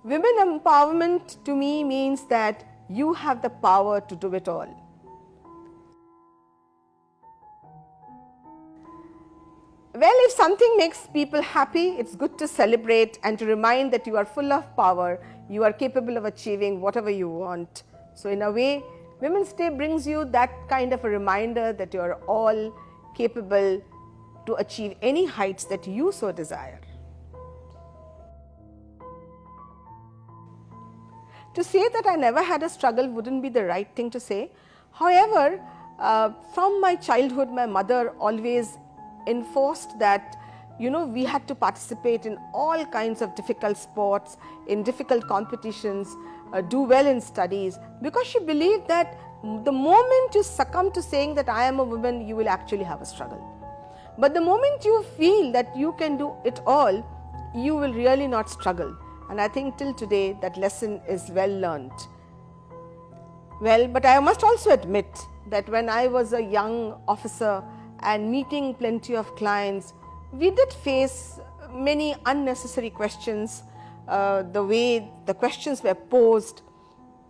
Women empowerment to me means that you have the power to do it all. Well, if something makes people happy, it's good to celebrate and to remind that you are full of power, you are capable of achieving whatever you want. So in a way, Women's Day brings you that kind of a reminder that you are all capable to achieve any heights that you so desire. To say that I never had a struggle wouldn't be the right thing to say. However, from my childhood, my mother always enforced that we had to participate in all kinds of difficult sports, in difficult competitions, do well in studies, because she believed that the moment you succumb to saying that I am a woman, you will actually have a struggle. But the moment you feel that you can do it all, you will really not struggle. And I think till today that lesson is well learnt. Well, but I must also admit that when I was a young officer and meeting plenty of clients, we did face many unnecessary questions, the way the questions were posed.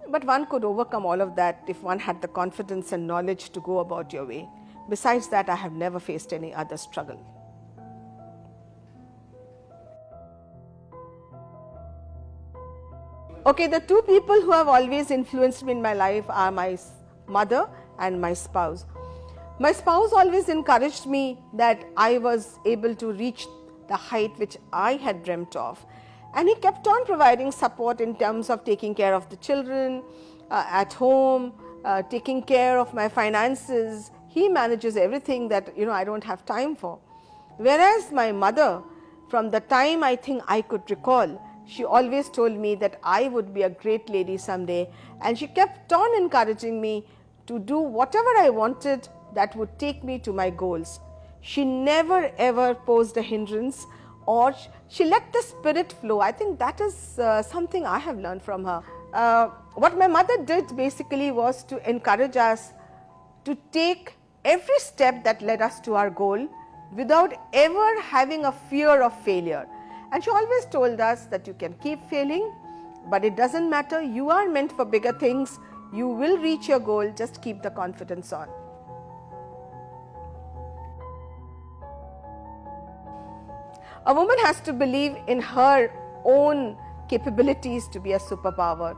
But one could overcome all of that if one had the confidence and knowledge to go about your way. Besides that, I have never faced any other struggle. Okay, the two people who have always influenced me in my life are my mother and my spouse. My spouse always encouraged me that I was able to reach the height which I had dreamt of. And he kept on providing support in terms of taking care of the children at home, taking care of my finances. He manages everything that I don't have time for. Whereas my mother, from the time I think I could recall, she always told me that I would be a great lady someday, and she kept on encouraging me to do whatever I wanted that would take me to my goals. She never ever posed a hindrance, or she let the spirit flow. I think that is something I have learned from her. What my mother did basically was to encourage us to take every step that led us to our goal without ever having a fear of failure. And she always told us that you can keep failing, but it doesn't matter. You are meant for bigger things. You will reach your goal. Just keep the confidence on. A woman has to believe in her own capabilities to be a superpower.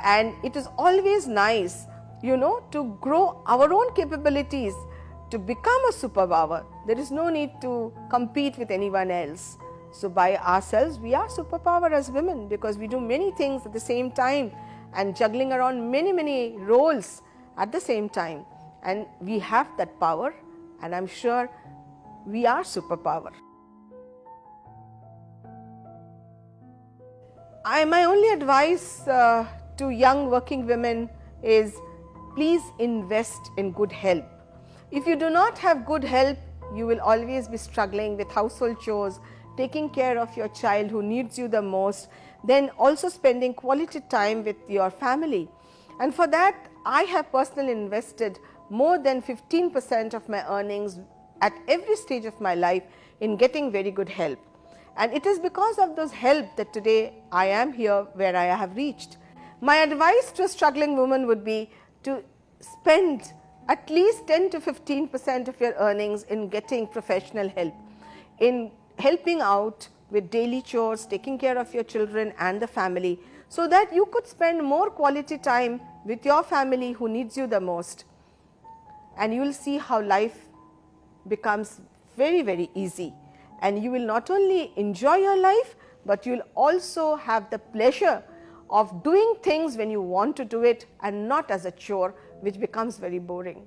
And it is always nice, to grow our own capabilities to become a superpower. There is no need to compete with anyone else. So by ourselves, we are superpower as women, because we do many things at the same time and juggling around many roles at the same time. And we have that power, and I'm sure we are superpower. My only advice to young working women is, please invest in good help. If you do not have good help, you will always be struggling with household chores, taking care of your child who needs you the most, then also spending quality time with your family. And for that, I have personally invested more than 15% of my earnings at every stage of my life in getting very good help. And it is because of those help that today I am here where I have reached. My advice to a struggling woman would be to spend at least 10 to 15% of your earnings in getting professional help, in helping out with daily chores, taking care of your children and the family, so that you could spend more quality time with your family who needs you the most. And you will see how life becomes very easy. And you will not only enjoy your life, but you will also have the pleasure of doing things when you want to do it and not as a chore, which becomes very boring.